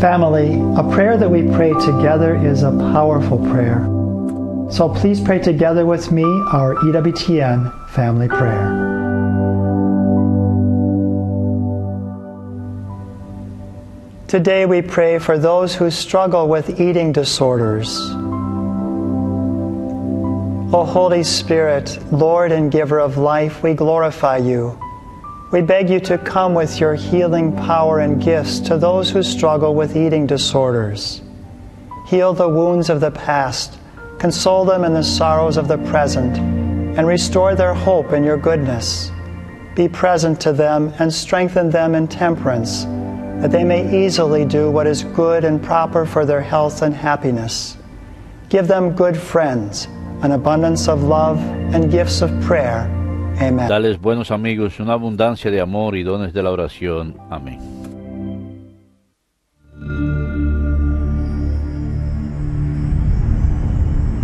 Family, a prayer that we pray together is a powerful prayer. So please pray together with me our EWTN family prayer. Today we pray for those who struggle with eating disorders. O Holy Spirit, Lord and giver of life, we glorify you. We beg you to come with your healing power and gifts to those who struggle with eating disorders. Heal the wounds of the past, console them in the sorrows of the present, and restore their hope in your goodness. Be present to them and strengthen them in temperance, that they may easily do what is good and proper for their health and happiness. Give them good friends, an abundance of love, and gifts of prayer. Amen. Dales, buenos amigos, una abundancia de amor y dones de la oración. Amén.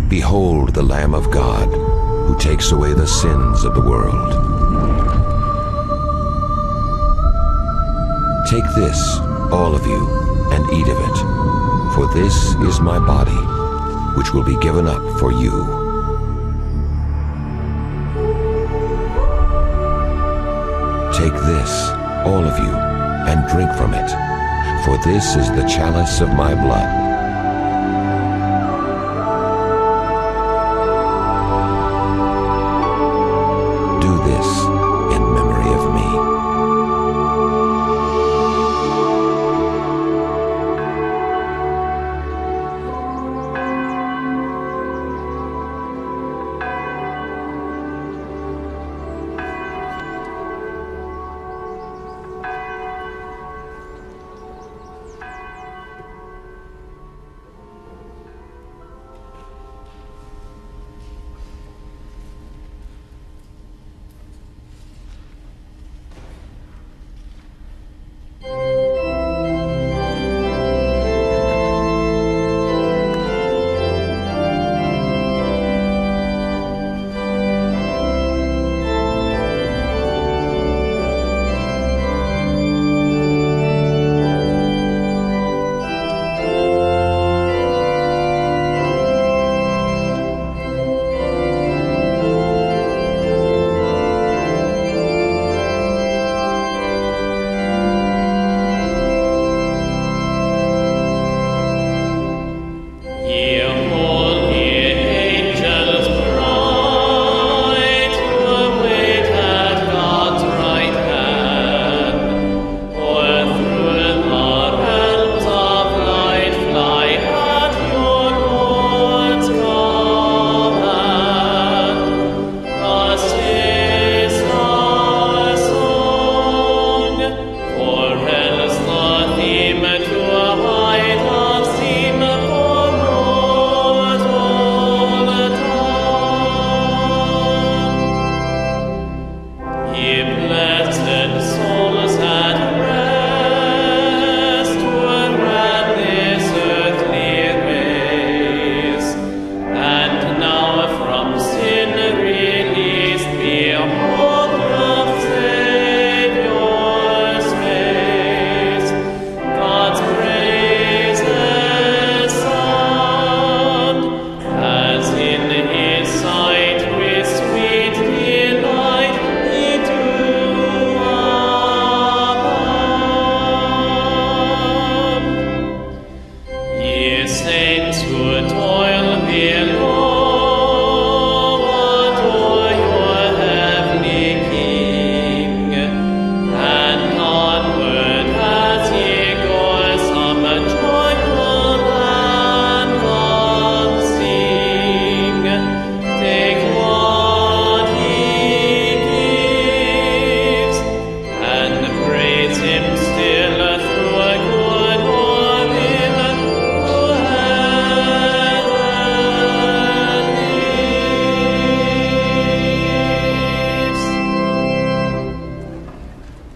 Behold the Lamb of God, who takes away the sins of the world. Take this, all of you, and eat of it, for this is my body, which will be given up for you. Take this, all of you, and drink from it, for this is the chalice of my blood. Do this in memory of me.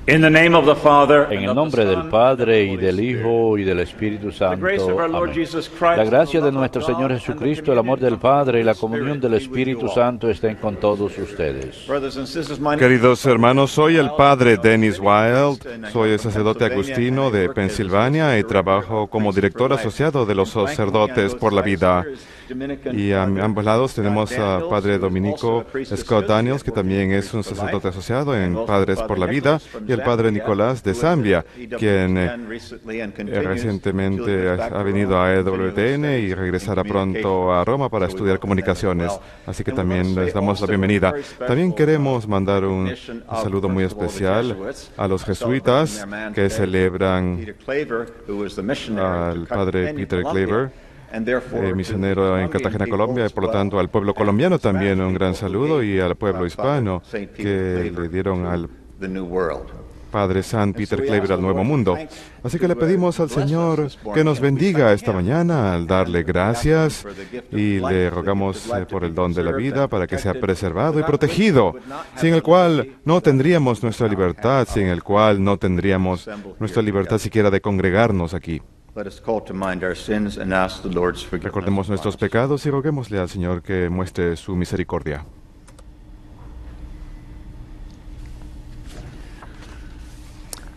En el nombre del Padre, y del Hijo, y del Espíritu Santo. Amén. La gracia de nuestro Señor Jesucristo, el amor del Padre y la comunión del Espíritu Santo estén con todos ustedes. Queridos hermanos, soy el padre Dennis Wild, soy el sacerdote agustino de Pensilvania y trabajo como director asociado de los sacerdotes por la vida. Y a ambos lados tenemos a padre Dominico Scott Daniels, que también es un sacerdote asociado en Padres por la Vida, y el padre Nicolás de Zambia, quien recientemente ha venido a EWTN y regresará pronto a Roma para estudiar comunicaciones. Así que también les damos la bienvenida. También queremos mandar un saludo muy especial a los jesuitas que celebran al padre Peter Claver, misionero en Cartagena, Colombia, y por lo tanto al pueblo colombiano también un gran saludo, y al pueblo hispano que le dieron al Padre San Peter Claver al Nuevo Mundo. Así que le pedimos al Señor que nos bendiga esta mañana al darle gracias, y le rogamos por el don de la vida para que sea preservado y protegido, sin el cual no tendríamos nuestra libertad, sin el cual no tendríamos nuestra libertad siquiera de congregarnos aquí. Recordemos nuestros pecados y roguémosle al Señor que muestre su misericordia.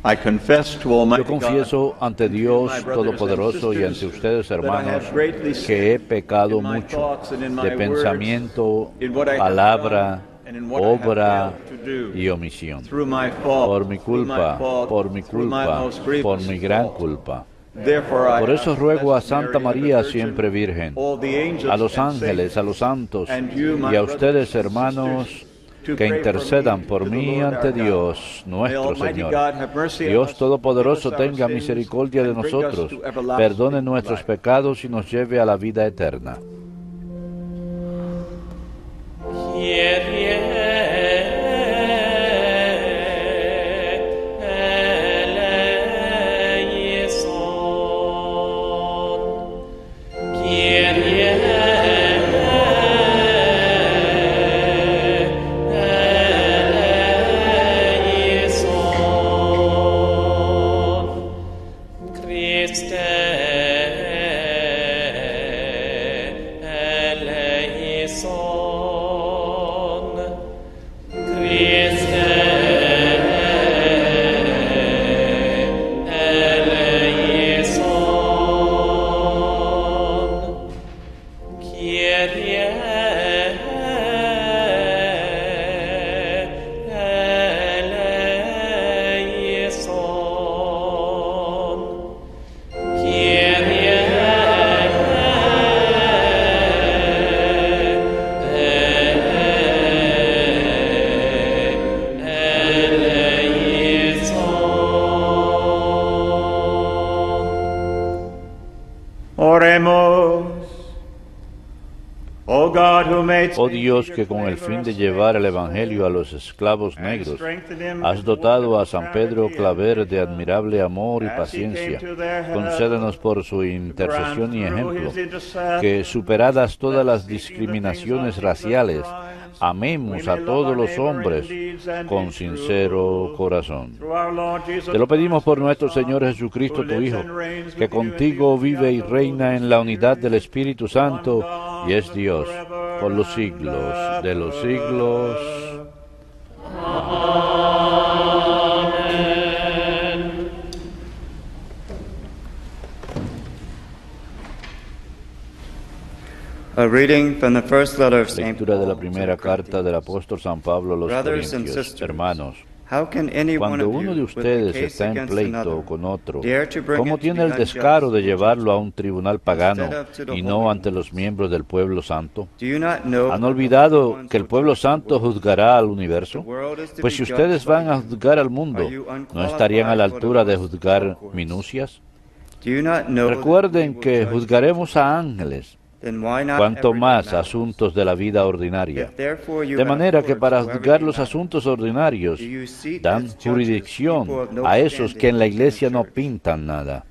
Yo confieso ante Dios Todopoderoso y ante ustedes, hermanos, que he pecado mucho de pensamiento, palabra, obra y omisión. Por mi culpa, por mi gran culpa. Por eso ruego a Santa María, siempre Virgen, a los ángeles, a los santos y a ustedes, hermanos, que intercedan por mí ante Dios, nuestro Señor. Dios Todopoderoso tenga misericordia de nosotros, perdone nuestros pecados y nos lleve a la vida eterna. Oh Dios, que con el fin de llevar el Evangelio a los esclavos negros, has dotado a San Pedro Claver de admirable amor y paciencia. Concédenos por su intercesión y ejemplo, que superadas todas las discriminaciones raciales, amemos a todos los hombres con sincero corazón. Te lo pedimos por nuestro Señor Jesucristo, tu Hijo, que contigo vive y reina en la unidad del Espíritu Santo y es Dios por los siglos de los siglos. Amén. Lectura de la primera carta del apóstol San Pablo a los Corintios. Hermanos, cuando uno de ustedes está en pleito con otro, ¿cómo tiene el descaro de llevarlo a un tribunal pagano y no ante los miembros del pueblo santo? ¿Han olvidado que el pueblo santo juzgará al universo? Pues si ustedes van a juzgar al mundo, ¿no estarían a la altura de juzgar minucias? Recuerden que juzgaremos a ángeles. Cuanto más asuntos de la vida ordinaria. De manera que para juzgar los asuntos ordinarios dan jurisdicción a esos que en la iglesia no pintan nada.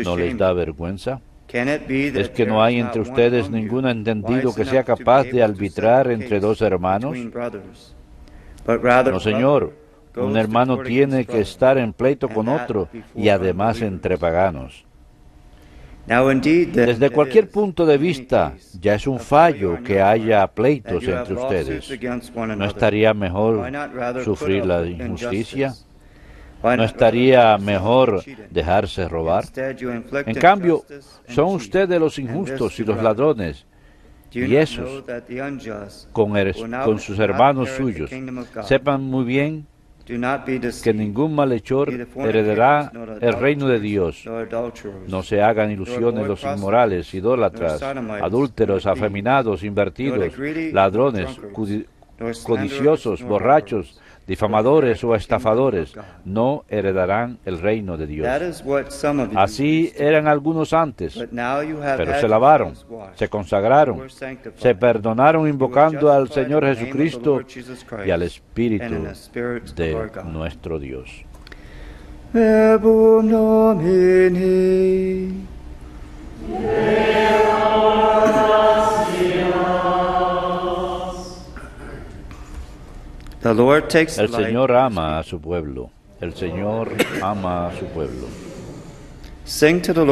¿No les da vergüenza? ¿Es que no hay entre ustedes ningún entendido que sea capaz de arbitrar entre dos hermanos? No, Señor. Un hermano tiene que estar en pleito con otro y además entre paganos. Desde cualquier punto de vista, ya es un fallo que haya pleitos entre ustedes. ¿No estaría mejor sufrir la injusticia? ¿No estaría mejor dejarse robar? En cambio, son ustedes los injustos y los ladrones, y esos, con sus hermanos suyos. Sepan muy bien que ningún malhechor heredará el reino de Dios. No se hagan ilusiones los inmorales, idólatras, adúlteros, afeminados, invertidos, ladrones, codiciosos, borrachos, difamadores o estafadores, no heredarán el reino de Dios. Así eran algunos antes, pero se lavaron, se consagraron, se perdonaron invocando al Señor Jesucristo y al Espíritu de nuestro Dios. El Señor ama a su pueblo. El Señor ama a su pueblo.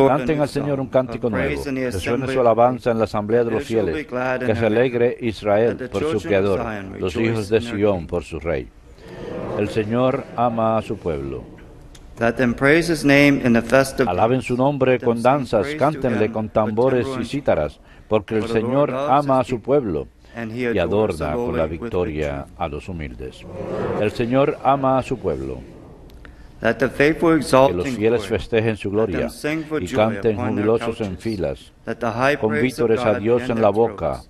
Canten al Señor un cántico nuevo. Resuene su alabanza en la asamblea de los fieles. Que se alegre Israel por su Creador, los hijos de Sión por su Rey. El Señor ama a su pueblo. Alaben su nombre con danzas, cántenle con tambores y cítaras, porque el Señor ama a su pueblo y adorna con la victoria a los humildes. El Señor ama a su pueblo. Que los fieles festejen su gloria y canten jubilosos en filas, con vítores a Dios en la boca.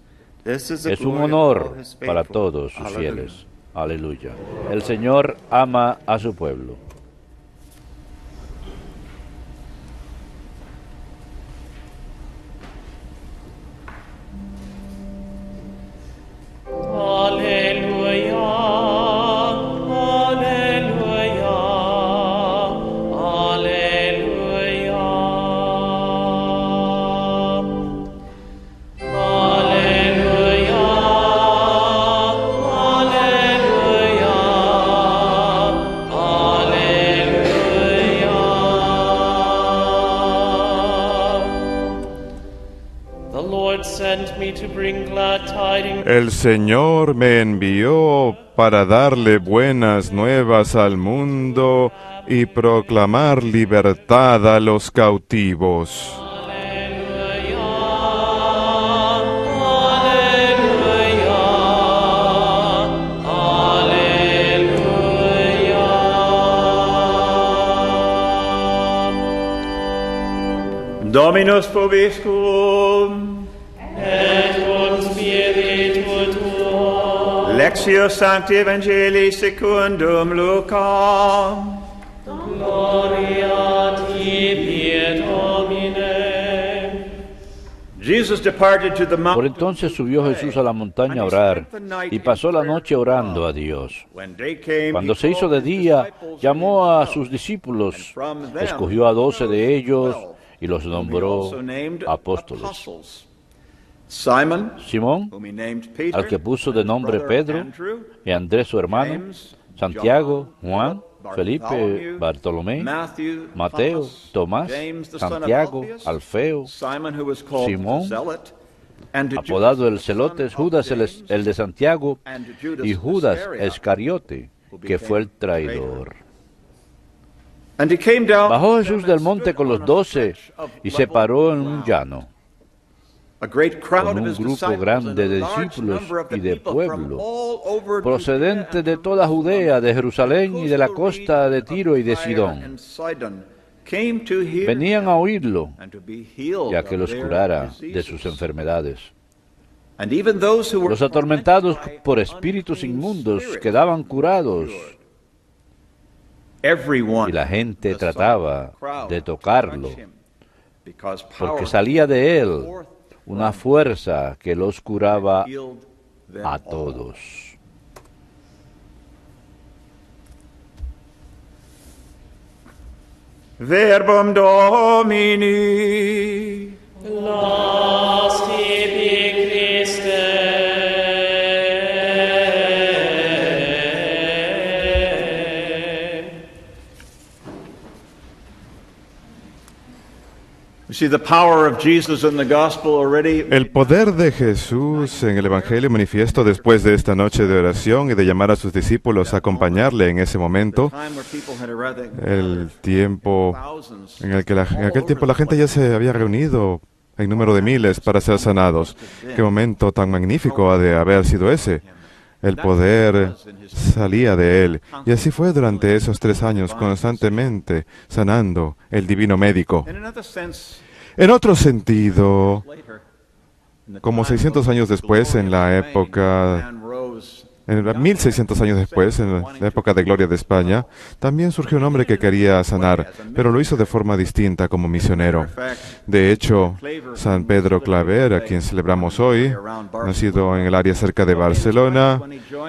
Es un honor para todos sus fieles. Aleluya. El Señor ama a su pueblo. Aleluya, aleluya, aleluya, aleluya, El Señor me envió para darle buenas nuevas al mundo y proclamar libertad a los cautivos. Dominus vobiscum. Et cum spiritu tuo. Lectio Sancti Evangelii secundum Lucam. Gloria tibi, Domine. Jesus departed to the Por mountain. entonces subió Jesús a la montaña a orar y pasó la noche orando a Dios. Cuando se hizo de día, llamó a sus discípulos, escogió a 12 de ellos y los nombró apóstoles. Simón, al que puso de nombre Pedro, y Andrés su hermano, Santiago, Juan, Felipe, Bartolomé, Mateo, Tomás, Santiago, Alfeo, Simón, apodado el Celote, Judas el de Santiago, y Judas Iscariote, que fue el traidor. Bajó Jesús del monte con los 12 y se paró en un llano, con un grupo grande de discípulos y de pueblo, procedentes de toda Judea, de Jerusalén y de la costa de Tiro y de Sidón. Venían a oírlo, ya que los curara de sus enfermedades. Los atormentados por espíritus inmundos quedaban curados, y la gente trataba de tocarlo, porque salía de él una fuerza que los curaba a todos. Verbum Domini. Las tibi Christe. El poder de Jesús en el Evangelio manifiesto después de esta noche de oración y de llamar a sus discípulos a acompañarle en ese momento, el tiempo en aquel tiempo la gente ya se había reunido en número de miles para ser sanados. Qué momento tan magnífico ha de haber sido ese. El poder salía de él. Y así fue durante esos 3 años, constantemente sanando el divino médico. En otro sentido, como 600 años después, en la época... 1600 años después, en la época de gloria de España, también surgió un hombre que quería sanar, pero lo hizo de forma distinta como misionero. De hecho, San Pedro Claver, a quien celebramos hoy, nacido en el área cerca de Barcelona,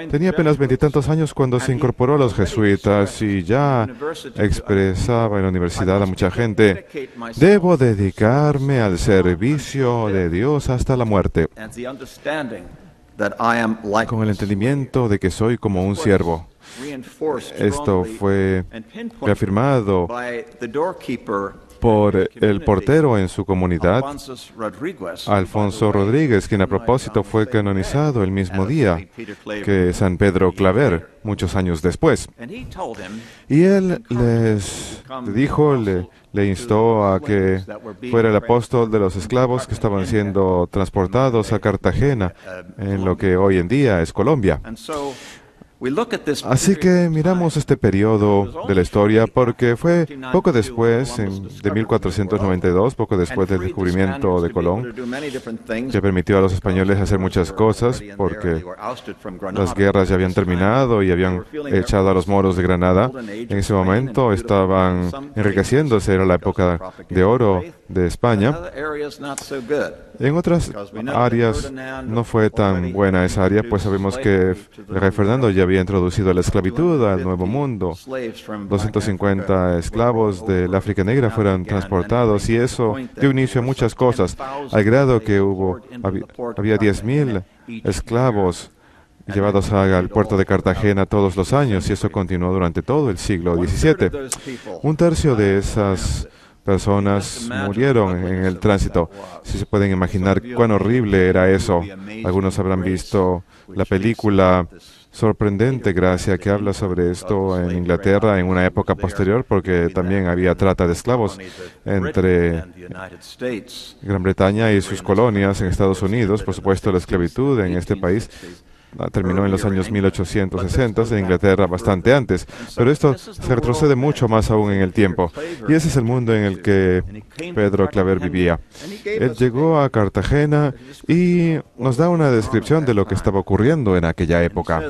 tenía apenas 20 y tantos años cuando se incorporó a los jesuitas y ya expresaba en la universidad a mucha gente: debo dedicarme al servicio de Dios hasta la muerte, con el entendimiento de que soy como un siervo. Esto fue reafirmado por el portero en su comunidad, Alfonso Rodríguez, quien a propósito fue canonizado el mismo día que San Pedro Claver, muchos años después. Y él les dijo, le instó a que fuera el apóstol de los esclavos que estaban siendo transportados a Cartagena, en lo que hoy en día es Colombia. Así que miramos este periodo de la historia porque fue poco después, de 1492, poco después del descubrimiento de Colón, que permitió a los españoles hacer muchas cosas porque las guerras ya habían terminado y habían echado a los moros de Granada. En ese momento estaban enriqueciéndose, era la época de oro de España. En otras áreas no fue tan buena esa área, pues sabemos que el rey Fernando ya había introducido la esclavitud al Nuevo Mundo. 250 esclavos del África Negra fueron transportados y eso dio inicio a muchas cosas, al grado que había 10,000 esclavos llevados al puerto de Cartagena todos los años, y eso continuó durante todo el siglo XVII. Un tercio de esas personas murieron en el tránsito. Si se pueden imaginar cuán horrible era eso. Algunos habrán visto la película Sorprendente Gracia, que habla sobre esto en Inglaterra en una época posterior, porque también había trata de esclavos entre Gran Bretaña y sus colonias en Estados Unidos. Por supuesto, la esclavitud en este país terminó en los años 1860, en Inglaterra bastante antes, pero esto se retrocede mucho más aún en el tiempo. Y ese es el mundo en el que Pedro Claver vivía. Él llegó a Cartagena y nos da una descripción de lo que estaba ocurriendo en aquella época.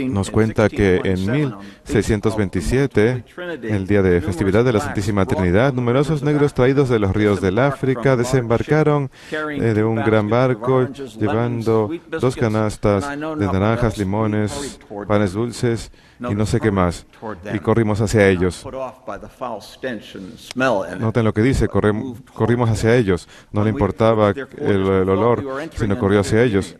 Nos cuenta que en 1627, el día de festividad de la Santísima Trinidad, numerosos negros traídos de los ríos del África desembarcaron de un gran barco llevando 2 canastas de naranjas, limones, panes dulces y no sé qué más. Y corrimos hacia ellos. Noten lo que dice, corrimos hacia ellos. No le importaba el olor, sino corrió hacia ellos.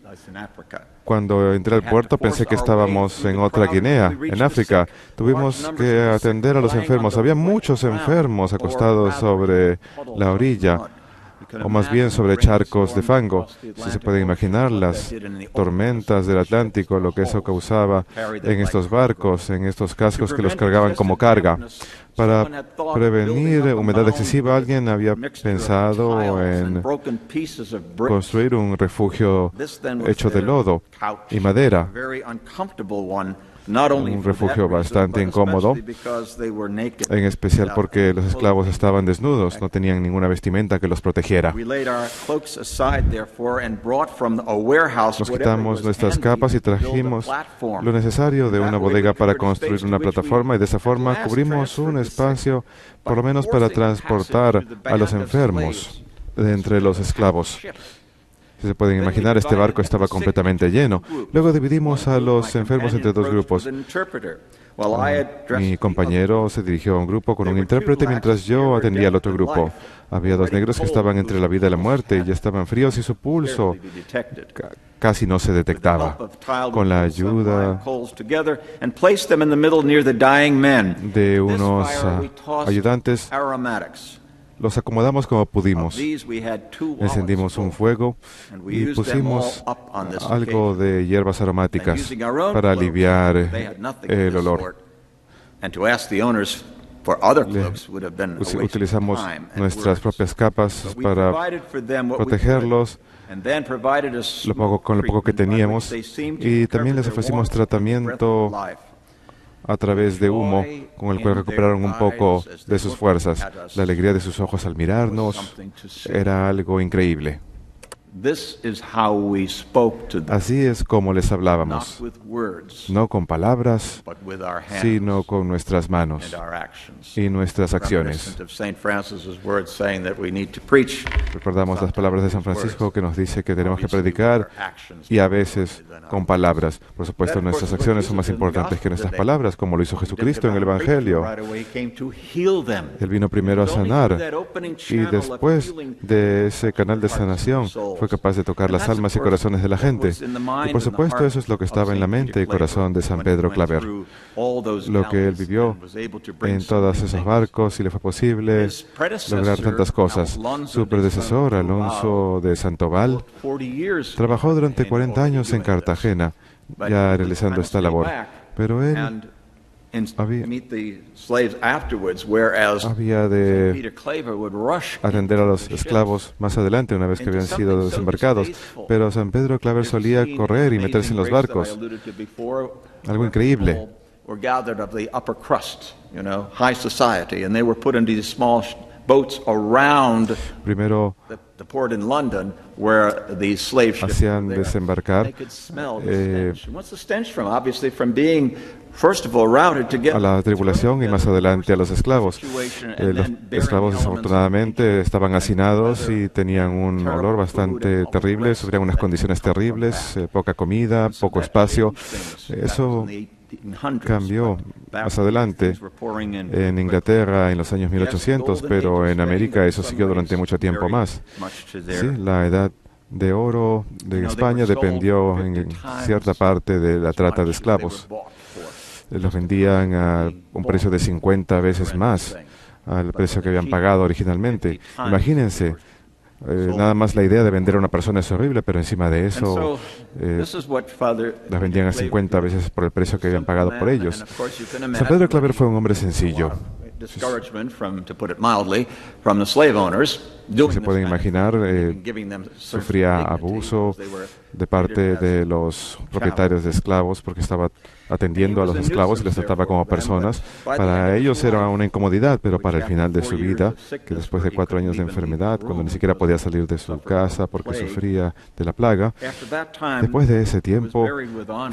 Cuando entré al puerto pensé que estábamos en otra Guinea, en África. Tuvimos que atender a los enfermos. Había muchos enfermos acostados sobre la orilla, o más bien sobre charcos de fango. Si se pueden imaginar las tormentas del Atlántico, lo que eso causaba en estos barcos, en estos cascos que los cargaban como carga. Para prevenir humedad excesiva, alguien había pensado en construir un refugio hecho de lodo y madera. Un refugio bastante incómodo, en especial porque los esclavos estaban desnudos, no tenían ninguna vestimenta que los protegiera. Nos quitamos nuestras capas y trajimos lo necesario de una bodega para construir una plataforma, y de esa forma cubrimos un espacio, por lo menos para transportar a los enfermos de entre los esclavos. Si se pueden imaginar, este barco estaba completamente lleno. Luego dividimos a los enfermos entre 2 grupos. Mi compañero se dirigió a un grupo con un intérprete mientras yo atendía al otro grupo. Había 2 negros que estaban entre la vida y la muerte y ya estaban fríos y su pulso casi no se detectaba. Con la ayuda de unos ayudantes, los acomodamos como pudimos. Encendimos un fuego y pusimos algo de hierbas aromáticas para aliviar el olor. Utilizamos nuestras propias capas para protegerlos con lo poco que teníamos, y también les ofrecimos tratamiento a través de humo, con el cual recuperaron un poco de sus fuerzas. La alegría de sus ojos al mirarnos era algo increíble. Así es como les hablábamos, no con palabras, sino con nuestras manos y nuestras acciones. Recordamos las palabras de San Francisco, que nos dice que tenemos que predicar, y a veces con palabras. Por supuesto, nuestras acciones son más importantes que nuestras palabras, como lo hizo Jesucristo en el Evangelio. Él vino primero a sanar, y después de ese canal de sanación fue capaz de tocar las almas y corazones de la gente. Y por supuesto, eso es lo que estaba en la mente y corazón de San Pedro Claver. Lo que él vivió en todos esos barcos, y le fue posible lograr tantas cosas. Su predecesor, Alonso de Sandoval, trabajó durante 40 años en Cartagena, ya realizando esta labor. Pero él había de atender a los esclavos más adelante, una vez que habían sido desembarcados. Pero San Pedro Claver solía correr y meterse en los barcos. Algo increíble. Primero hacían desembarcar a la tribulación y más adelante a los esclavos. Los esclavos desafortunadamente estaban hacinados y tenían un olor bastante terrible, sufrían unas condiciones terribles, poca comida, poco espacio. Eso cambió más adelante en Inglaterra en los años 1800, pero en América eso siguió durante mucho tiempo más. Sí, la edad de oro de España dependió en cierta parte de la trata de esclavos. Los vendían a un precio de 50 veces más al precio que habían pagado originalmente. Imagínense, nada más la idea de vender a una persona es horrible, pero encima de eso las vendían a 50 veces por el precio que habían pagado por ellos. San Pedro Claver fue un hombre sencillo. Se pueden imaginar, sufría abuso de parte de los propietarios de esclavos, porque estaba atendiendo a los esclavos y los trataba como personas. Para ellos era una incomodidad, pero para el final de su vida, que después de 4 años de enfermedad, cuando ni siquiera podía salir de su casa porque sufría de la plaga, después de ese tiempo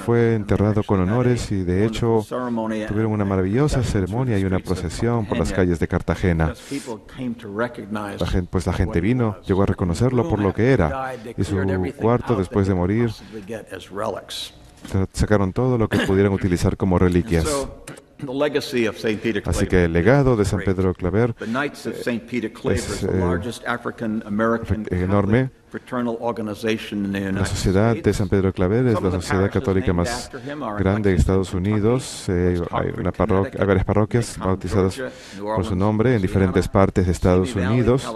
fue enterrado con honores, y de hecho tuvieron una maravillosa ceremonia y una procesión por las calles de Cartagena. La gente vino, llegó a reconocerlo por lo que era, y su cuarto, después de morir, sacaron todo lo que pudieran utilizar como reliquias. Así que el legado de San Pedro Claver es enorme. La sociedad de San Pedro Claver es la sociedad católica más grande de Estados Unidos. Hay varias parroquias bautizadas por su nombre en diferentes partes de Estados Unidos,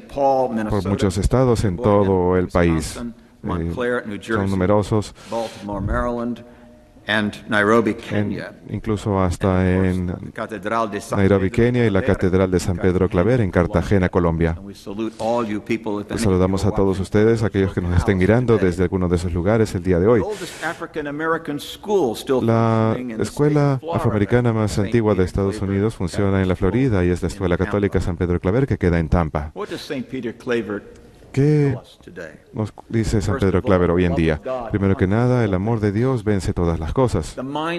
por muchos estados en todo el país. Son numerosos, incluso hasta en Nairobi, Kenia, y la Catedral de San Pedro Claver en Cartagena, Colombia. Les saludamos a todos ustedes, aquellos que nos estén mirando desde alguno de esos lugares el día de hoy. La escuela afroamericana más antigua de Estados Unidos funciona en la Florida, y es la Escuela Católica San Pedro Claver, que queda en Tampa. ¿Qué nos dice San Pedro Claver hoy en día? Primero que nada, el amor de Dios vence todas las cosas. La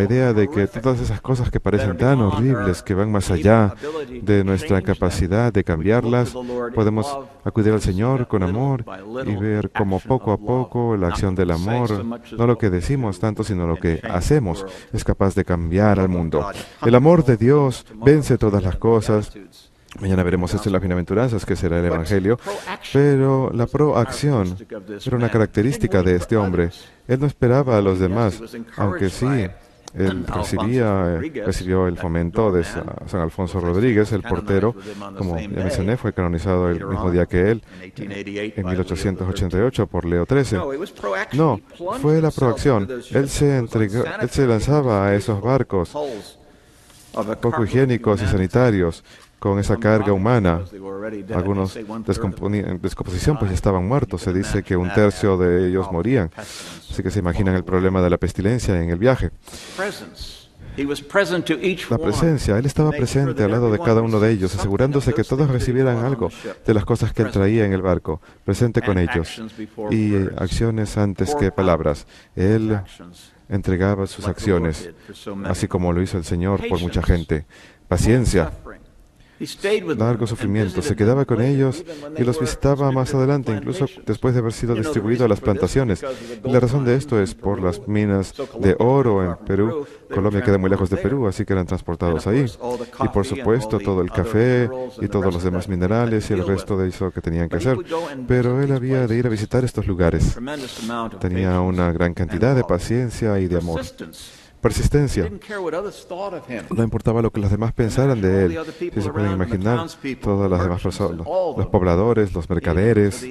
idea de que todas esas cosas que parecen tan horribles, que van más allá de nuestra capacidad de cambiarlas, podemos acudir al Señor con amor y ver cómo poco a poco la acción del amor, no lo que decimos tanto, sino lo que hacemos, es capaz de cambiar al mundo. El amor de Dios vence todas las cosas. Mañana veremos esto en las bienaventuranzas, que será el Evangelio, pero la proacción era una característica de este hombre. Él no esperaba a los demás, aunque sí Él recibió el fomento de San Alfonso Rodríguez, el portero, como ya mencioné, fue canonizado el mismo día que él, en 1888 por Leo XIII. No, fue la proacción. Él se lanzaba a esos barcos poco higiénicos y sanitarios, con esa carga humana. Algunos en descomposición pues ya estaban muertos. Se dice que 1/3 de ellos morían. Así que se imaginan el problema de la pestilencia en el viaje. La presencia, Él estaba presente al lado de cada uno de ellos, asegurándose que todos recibieran algo de las cosas que Él traía en el barco, presente con ellos. Y acciones antes que palabras. Él entregaba sus acciones, así como lo hizo el Señor por mucha gente. Paciencia, largo sufrimiento. Se quedaba con ellos y los visitaba más adelante, incluso después de haber sido distribuido a las plantaciones. Y la razón de esto es por las minas de oro en Perú. Colombia queda muy lejos de Perú, así que eran transportados ahí. Y por supuesto, todo el café y todos los demás minerales y el resto de eso que tenían que hacer. Pero él había de ir a visitar estos lugares. Tenía una gran cantidad de paciencia y de amor. Persistencia. No importaba lo que los demás pensaran de él. Si se pueden imaginar, todas las demás personas, los pobladores, los mercaderes,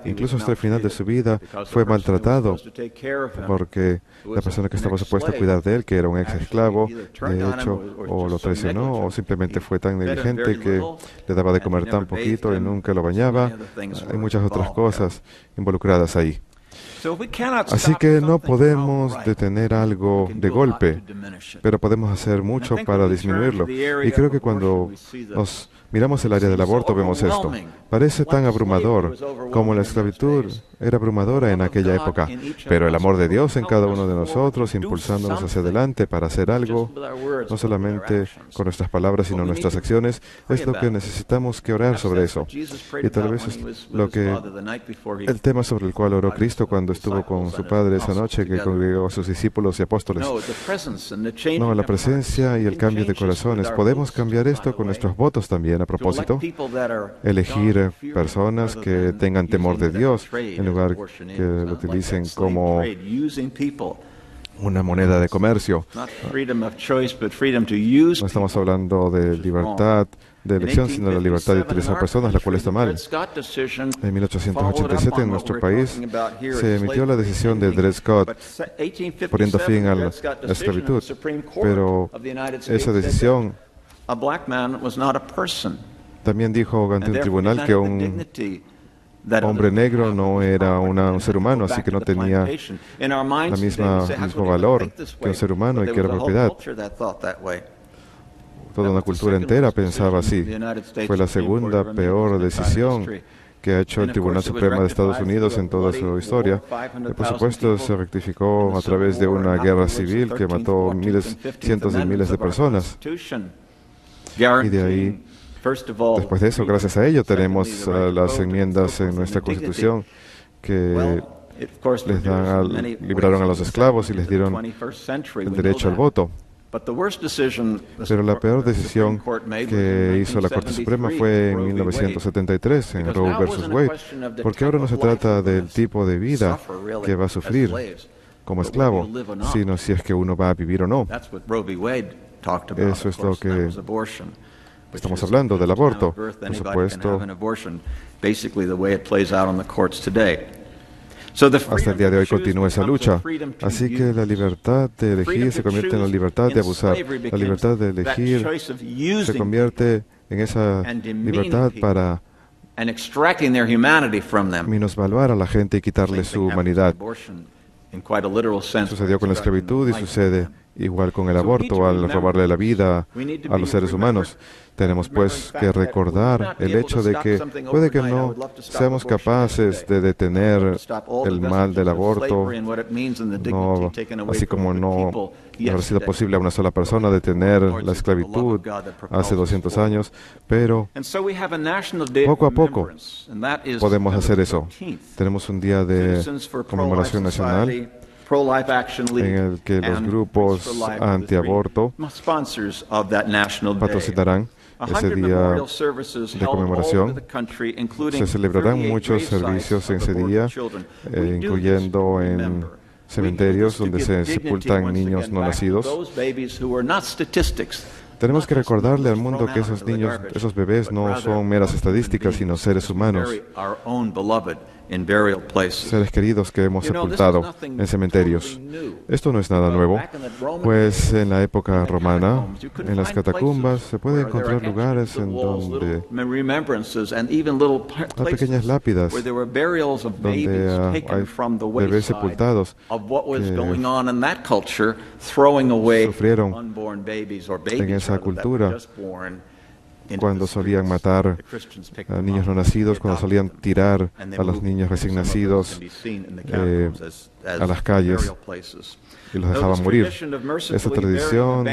incluso hasta el final de su vida, fue maltratado porque la persona que estaba supuesta a cuidar de él, que era un ex esclavo, de hecho, o lo traicionó, o simplemente fue tan negligente que le daba de comer tan poquito y nunca lo bañaba. Hay muchas otras cosas involucradas ahí. Así que no podemos detener algo de golpe, pero podemos hacer mucho para disminuirlo. Y creo que cuando nos miramos el área del aborto vemos esto. Parece tan abrumador como la esclavitud era abrumadora en aquella época, pero el amor de Dios en cada uno de nosotros, impulsándonos hacia adelante para hacer algo, no solamente con nuestras palabras, sino nuestras acciones, es lo que necesitamos que orar sobre eso. Y tal vez es el tema sobre el cual oró Cristo cuando estuvo con su Padre esa noche, que congregó a sus discípulos y apóstoles. No, la presencia y el cambio de corazones. Podemos cambiar esto con nuestros votos también, a propósito. Elegir personas que tengan temor de Dios, en lugar que lo utilicen como una moneda de comercio. No estamos hablando de libertad de elección, sino de la libertad de utilizar personas, la cual está mal. En 1887, en nuestro país, se emitió la decisión de Dred Scott, poniendo fin a la esclavitud. Pero esa decisión también dijo ante un tribunal que un hombre negro no era un ser humano, así que no tenía el mismo valor que un ser humano y que era propiedad. Toda una cultura entera pensaba así. Fue la segunda peor decisión que ha hecho el Tribunal Supremo de Estados Unidos en toda su historia. Y por supuesto, se rectificó a través de una guerra civil que mató cientos de miles de personas. Y de ahí, después de eso, gracias a ello, tenemos las enmiendas en nuestra Constitución que libraron a los esclavos y les dieron el derecho al voto. Pero la peor decisión que hizo la Corte Suprema fue en 1973, en Roe versus Wade, porque ahora no se trata del tipo de vida que va a sufrir como esclavo, sino si es que uno va a vivir o no. Eso es lo que estamos hablando del aborto, por supuesto. Hasta el día de hoy continúa esa lucha. Así que la libertad de elegir se convierte en la libertad de abusar. La libertad de elegir se convierte en esa libertad para minusvaluar a la gente y quitarle su humanidad. Sucedió con la esclavitud y sucede igual con el aborto, al robarle la vida a los seres humanos. Tenemos pues que recordar el hecho de que puede que no seamos capaces de detener el mal del aborto, así como no habrá sido posible a una sola persona detener la esclavitud hace 200 años, pero poco a poco podemos hacer eso. Tenemos un día de conmemoración nacional en el que los grupos antiaborto patrocinarán ese día de conmemoración. Se celebrarán muchos servicios en ese día, incluyendo en cementerios donde se sepultan niños no nacidos. Tenemos que recordarle al mundo que esos niños, esos bebés no son meras estadísticas, sino seres humanos, seres queridos que hemos sepultado en cementerios. Esto no es nada nuevo, pues en la época romana, en las catacumbas, se pueden encontrar lugares en donde hay pequeñas lápidas, donde hay bebés sepultados que sufrieron en esa cultura, cuando solían matar a niños no nacidos, cuando solían tirar a los niños recién nacidos a las calles y los dejaban morir. Esa tradición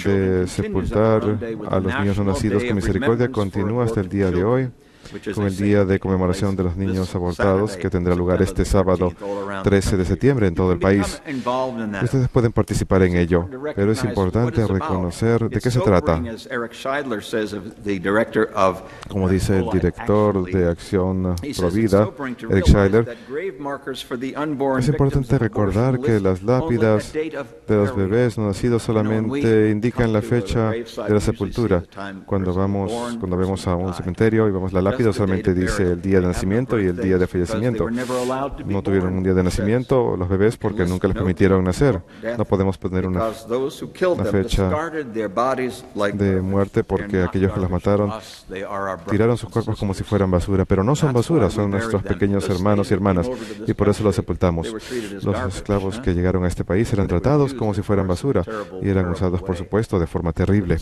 de sepultar a los niños no nacidos con misericordia continúa hasta el día de hoy, con el Día de Conmemoración de los Niños Abortados, que tendrá lugar este sábado 13 de septiembre en todo el país. Ustedes pueden participar en ello, pero es importante reconocer de qué se trata. Como dice el director de Acción Provida, Eric Schuyler, es importante recordar que las lápidas de los bebés no nacidos solamente indican la fecha de la sepultura. Cuando vemos a un cementerio y vemos la lápida, solamente dice el día de nacimiento y el día de fallecimiento. No tuvieron un día de nacimiento los bebés porque nunca les permitieron nacer. No podemos poner una fecha de muerte porque aquellos que los mataron tiraron sus cuerpos como si fueran basura, pero no son basura, son nuestros pequeños hermanos y hermanas, y por eso los sepultamos. Los esclavos que llegaron a este país eran tratados como si fueran basura y eran usados, por supuesto, de forma terrible.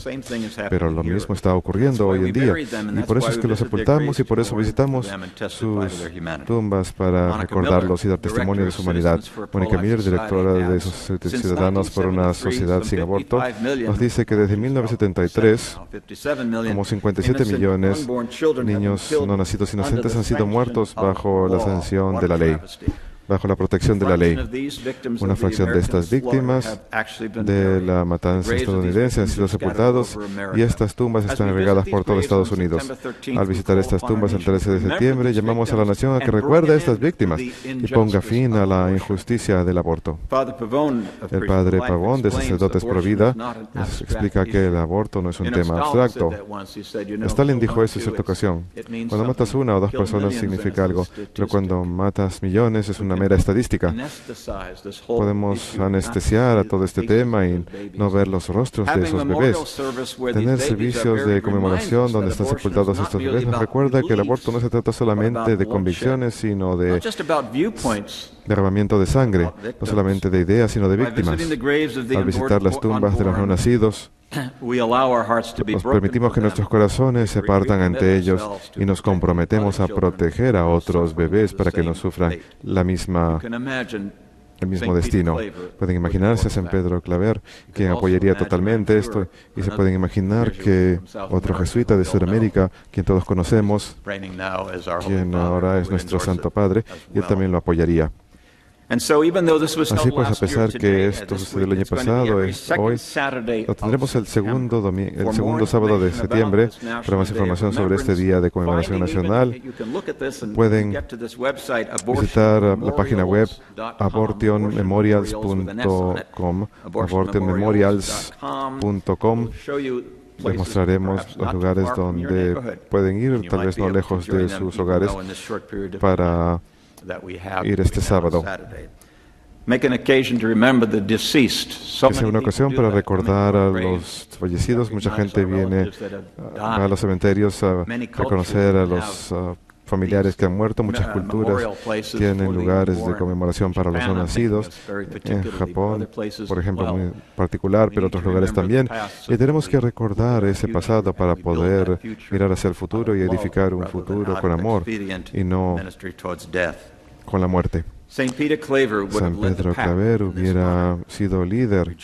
Pero lo mismo está ocurriendo hoy en día, y por eso es que los sepultamos y por eso visitamos sus tumbas para recordarlos y dar testimonio de su humanidad. Mónica Miller, directora de Ciudadanos por una Sociedad Sin Aborto, nos dice que desde 1973, como 57 millones de niños no nacidos inocentes han sido muertos bajo la sanción de la ley, bajo la protección de la ley. Una fracción de estas víctimas de la matanza estadounidense han sido sepultados y estas tumbas están regadas por todo Estados Unidos. Al visitar estas tumbas el 13 de septiembre, llamamos a la nación a que recuerde a estas víctimas y ponga fin a la injusticia del aborto. El padre Pavón, de Sacerdotes Pro Vida, nos explica que el aborto no es un tema abstracto. Stalin dijo eso en cierta ocasión: cuando matas una o dos personas significa algo, pero cuando matas millones es una mera estadística. Podemos anestesiar a todo este tema y no ver los rostros de esos bebés. Tener servicios de conmemoración donde están sepultados estos bebés nos recuerda que el aborto no se trata solamente de convicciones, sino de derramamiento de sangre, no solamente de ideas, sino de víctimas. Al visitar las tumbas de los no nacidos, nos permitimos que nuestros corazones se partan ante ellos y nos comprometemos a proteger a otros bebés para que no sufran el mismo destino. Pueden imaginarse a San Pedro Claver, quien apoyaría totalmente esto, y se pueden imaginar que otro jesuita de Sudamérica, quien todos conocemos, quien ahora es nuestro Santo Padre, y él también lo apoyaría. Así pues, a pesar que esto sucedió el año pasado, hoy lo tendremos el segundo sábado de septiembre. Para más información sobre este Día de Conmemoración Nacional, pueden visitar la página web abortionmemorials.com. Les mostraremos los lugares donde pueden ir, tal vez no lejos de sus hogares, para ir este sábado. Que sea una ocasión para recordar a los fallecidos. Mucha gente viene a los cementerios a reconocer a los familiares que han muerto. Muchas culturas tienen lugares de conmemoración para los no nacidos. En Japón, por ejemplo, muy particular, pero otros lugares también. Y tenemos que recordar ese pasado para poder mirar hacia el futuro y edificar un futuro con amor y no con la muerte. San Pedro Claver hubiera sido líder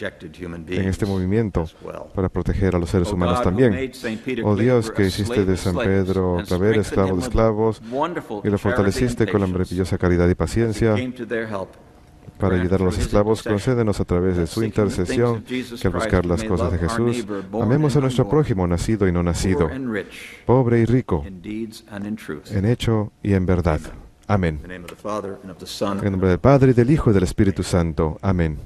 en este movimiento para proteger a los seres humanos también. Oh Dios, que hiciste de San Pedro Claver esclavo de esclavos y lo fortaleciste con la maravillosa caridad y paciencia para ayudar a los esclavos, concédenos a través de su intercesión que al buscar las cosas de Jesús, amemos a nuestro prójimo, nacido y no nacido, pobre y rico, en hecho y en verdad. Amén. En el nombre del Padre, y del Hijo, y del Espíritu Santo. Amén.